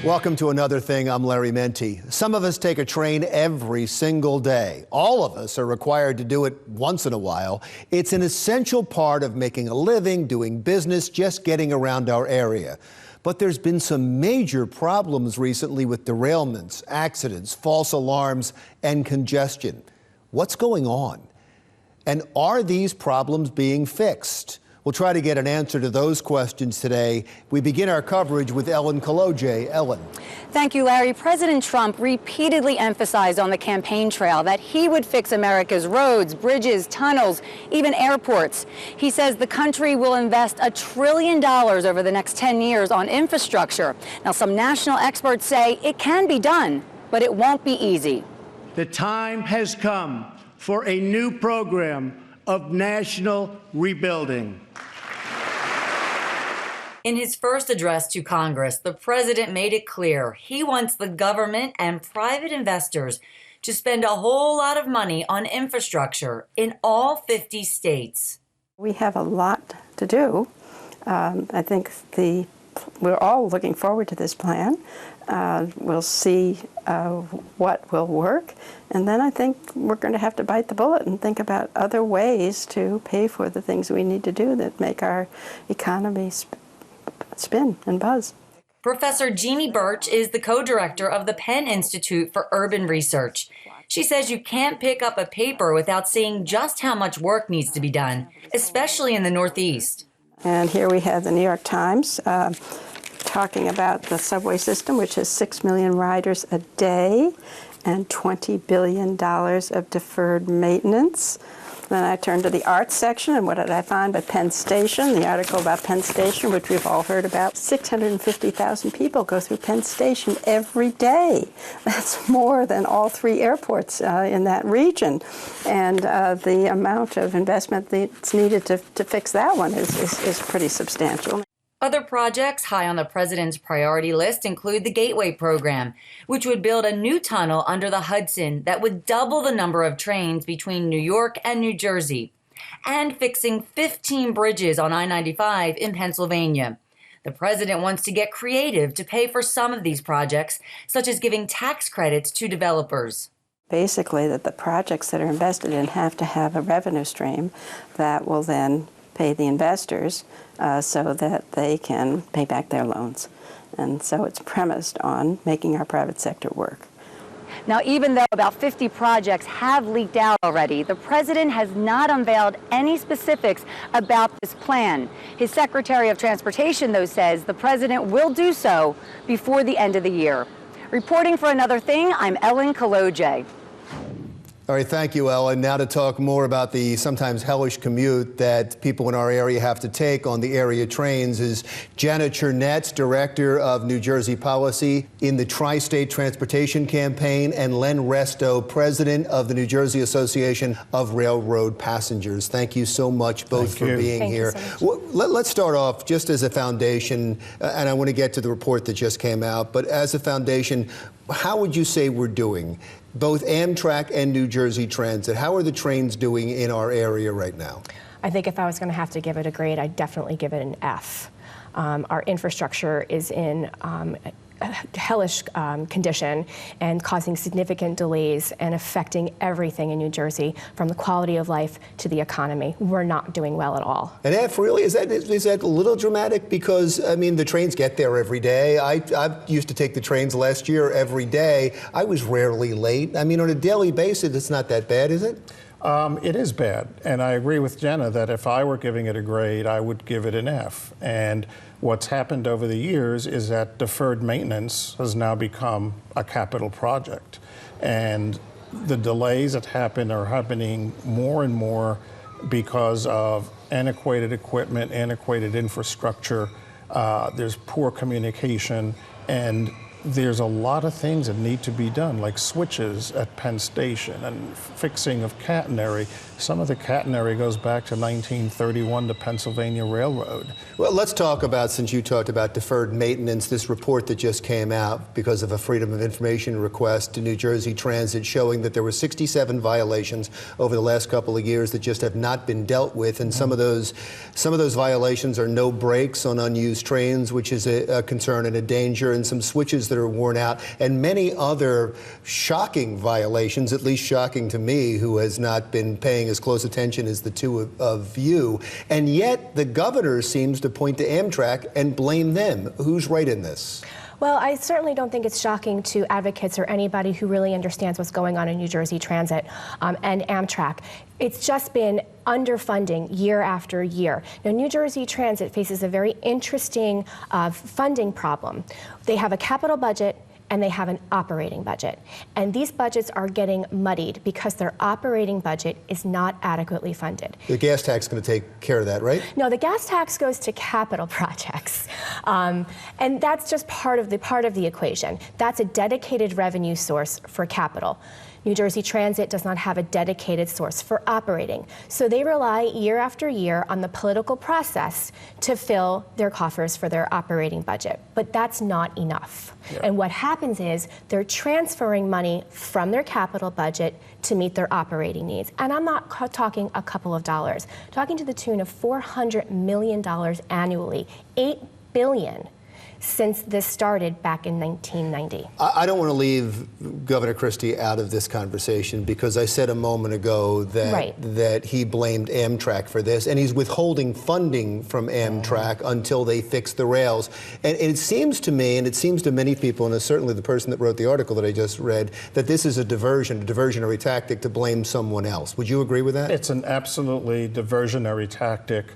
Welcome to Another Thing. I'm Larry Mendte. Some of us take a train every single day. All of us are required to do it once in a while. It's an essential part of making a living, doing business, just getting around our area. But there's been some major problems recently with derailments, accidents, false alarms, and congestion. What's going on? And are these problems being fixed? We'll try to get an answer to those questions today. We begin our coverage with Ellen Kaloje. Ellen. Thank you, Larry. President Trump repeatedly emphasized on the campaign trail that he would fix America's roads, bridges, tunnels, even airports. He says the country will invest $1 trillion over the next 10 years on infrastructure. Now, some national experts say it can be done, but it won't be easy. The time has come for a new program of national rebuilding. In his first address to Congress, the president made it clear he wants the government and private investors to spend a whole lot of money on infrastructure in all 50 states. We have a lot to do. I think we're all looking forward to this plan. We'll see what will work. And then I think we're going to have to bite the bullet and think about other ways to pay for the things we need to do that make our economy spin and buzz. Professor Jeannie Birch is the co-director of the Penn Institute for Urban Research. She says you can't pick up a paper without seeing just how much work needs to be done, especially in the Northeast. And here we have the New York Times talking about the subway system, which has 6 million riders a day and $20 billion of deferred maintenance. Then I turned to the arts section, and what did I find? But Penn Station, the article about Penn Station, which we've all heard about. 650,000 people go through Penn Station every day. That's more than all 3 airports in that region. And the amount of investment that's needed to fix that one is pretty substantial. Other projects high on the president's priority list include the Gateway program, which would build a new tunnel under the Hudson that would double the number of trains between New York and New Jersey, and fixing 15 bridges on I-95 in Pennsylvania. The president wants to get creative to pay for some of these projects, such as giving tax credits to developers. Basically, that the projects that are invested in have to have a revenue stream that will then pay the investors so that they can pay back their loans. And so it's premised on making our private sector work. Now, even though about 50 projects have leaked out already, the president has not unveiled any specifics about this plan. His Secretary of Transportation, though, says the president will do so before the end of the year. Reporting for Another Thing, I'm Ellen Kaloje. All right, thank you, Ellen. Now to talk more about the sometimes hellish commute that people in our area have to take on the area trains is Jenna Chernetz, Director of New Jersey Policy in the Tri-State Transportation Campaign, and Len Resto, President of the New Jersey Association of Railroad Passengers. Thank you so much both for being here. Well, let's start off just as a foundation, and I want to get to the report that just came out, but as a foundation, how would you say we're doing? Both Amtrak and New Jersey Transit, how are the trains doing in our area right now? I think if I was going to have to give it a grade, I'd definitely give it an F. Our infrastructure is in hellish condition and causing significant delays and affecting everything in New Jersey, from the quality of life to the economy. We're not doing well at all. And F, really? Is that a little dramatic? Because, I mean, the trains get there every day. I used to take the trains last year every day. I was rarely late. I mean, on a daily basis, it's not that bad, is it? It is bad, and I agree with Jenna that if I were giving it a grade, I would give it an F. And what's happened over the years is that deferred maintenance has now become a capital project. And the delays that happen are happening more and more because of antiquated equipment, antiquated infrastructure. There's poor communication, and there's a lot of things that need to be done, like switches at Penn Station and fixing of catenary. Some of the catenary goes back to 1931, the Pennsylvania Railroad. Well, let's talk about, since you talked about deferred maintenance, this report that just came out because of a Freedom of Information request to New Jersey Transit showing that there were 67 violations over the last couple of years that just have not been dealt with. And some of those violations are no brakes on unused trains, which is a concern and a danger, and some switches bridges that are worn out, and many other shocking violations, at least shocking to me, who has not been paying as close attention as the two of you. And yet the governor seems to point to Amtrak and blame them. Who's right in this? Well, I certainly don't think it's shocking to advocates or anybody who really understands what's going on in New Jersey Transit and Amtrak. It's just been underfunding year after year. Now, New Jersey Transit faces a very interesting funding problem. They have a capital budget and they have an operating budget. And these budgets are getting muddied because their operating budget is not adequately funded. The gas tax is going to take care of that, right? No, the gas tax goes to capital projects. And that's just part of the equation. That's a dedicated revenue source for capital. New Jersey Transit does not have a dedicated source for operating. So they rely year after year on the political process to fill their coffers for their operating budget. But that's not enough. Yeah. And what happens is they're transferring money from their capital budget to meet their operating needs. And I'm not talking a couple of dollars. I'm talking to the tune of $400 million annually, $8 billion. Since this started back in 1990. I don't want to leave Governor Christie out of this conversation because I said a moment ago that he blamed Amtrak for this, and he's withholding funding from Amtrak until they fix the rails. And it seems to me, and it seems to many people, and certainly the person that wrote the article that I just read, that this is a diversionary tactic to blame someone else. Would you agree with that? It's an absolutely diversionary tactic.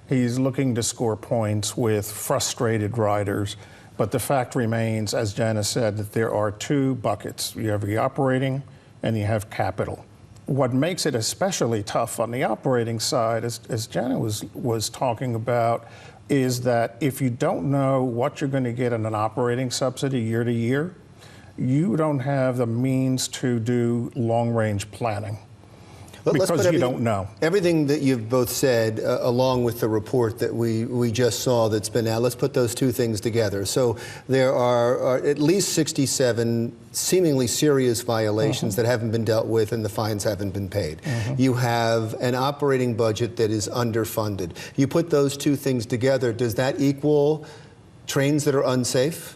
He's looking to score points with frustrated riders. But the fact remains, as Jenna said, that there are two buckets. You have the operating and you have capital. What makes it especially tough on the operating side, as Jenna was talking about, is that if you don't know what you're going to get in an operating subsidy year to year, you don't have the means to do long-range planning. Because you don't know. Everything that you've both said, along with the report that we just saw that's been out, let's put those two things together. So there are at least 67 seemingly serious violations that haven't been dealt with and the fines haven't been paid. You have an operating budget that is underfunded. You put those two things together, does that equal trains that are unsafe?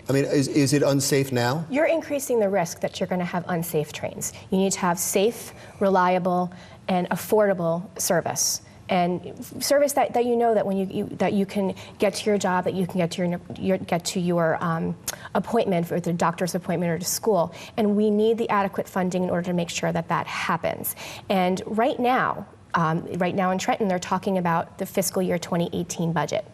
I mean, is it unsafe now? You're increasing the risk that you're going to have unsafe trains. You need to have safe, reliable, and affordable service. And service that you know that when that you can get to your job, that you can get to your appointment for the doctor's appointment or to school. And we need the adequate funding in order to make sure that that happens. And right now in Trenton, they're talking about the fiscal year 2018 budget.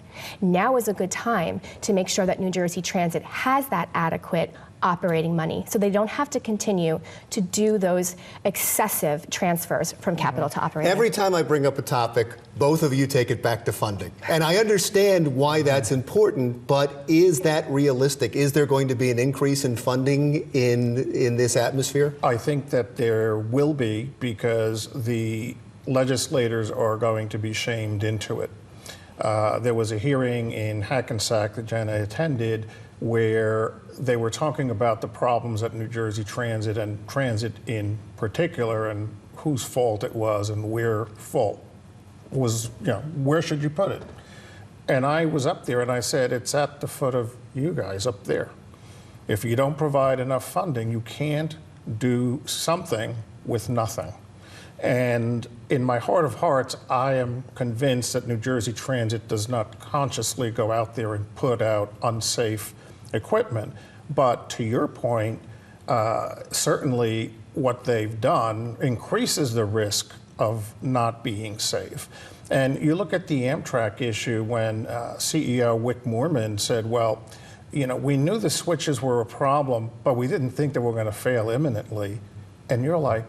Now is a good time to make sure that New Jersey Transit has that adequate operating money so they don't have to continue to do those excessive transfers from capital to operating. Every time I bring up a topic, both of you take it back to funding. And I understand why that's important, but is that realistic? Is there going to be an increase in funding in this atmosphere? I think that there will be, because the legislators are going to be shamed into it. There was a hearing in Hackensack that Jenna attended where they were talking about the problems at New Jersey Transit and transit in particular, and whose fault it was and where fault was, where should you put it? And I was up there and I said, it's at the foot of you guys up there. If you don't provide enough funding, you can't do something with nothing. And in my heart of hearts, I am convinced that New Jersey Transit does not consciously go out there and put out unsafe equipment. But to your point, certainly what they've done increases the risk of not being safe. And you look at the Amtrak issue when CEO Wick Moorman said, well, we knew the switches were a problem, but we didn't think they were going to fail imminently. And you're like,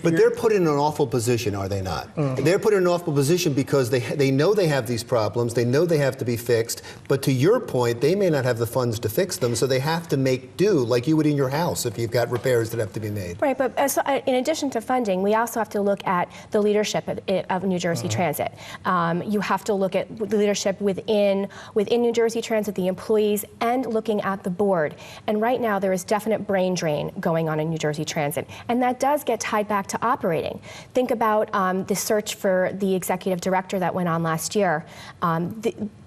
but they're put in an awful position, are they not? They're put in an awful position because they know they have these problems, they know they have to be fixed, but to your point, they may not have the funds to fix them, so they have to make do, like you would in your house if you've got repairs that have to be made. Right, but in addition to funding, we also have to look at the leadership of New Jersey Transit. You have to look at the leadership within New Jersey Transit, the employees, and looking at the board. And right now, there is definite brain drain going on in New Jersey Transit, and that does get tied back to operating. Think about the search for the executive director that went on last year.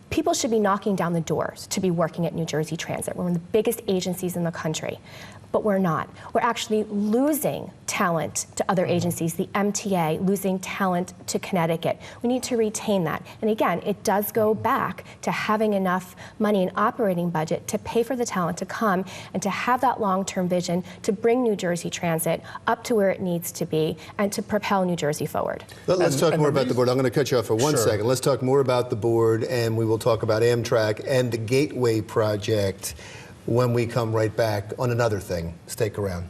People should be knocking down the doors to be working at New Jersey Transit. We're one of the biggest agencies in the country. But we're not. We're actually losing talent to other agencies, the MTA losing talent to Connecticut. We need to retain that. And again, it does go back to having enough money in operating budget to pay for the talent to come and to have that long-term vision to bring New Jersey Transit up to where it needs to be and to propel New Jersey forward. Let's talk more about the board. I'm going to cut you off for one second. Let's talk more about the board, and we will talk about Amtrak and the Gateway project when we come right back on another thing. Stick around.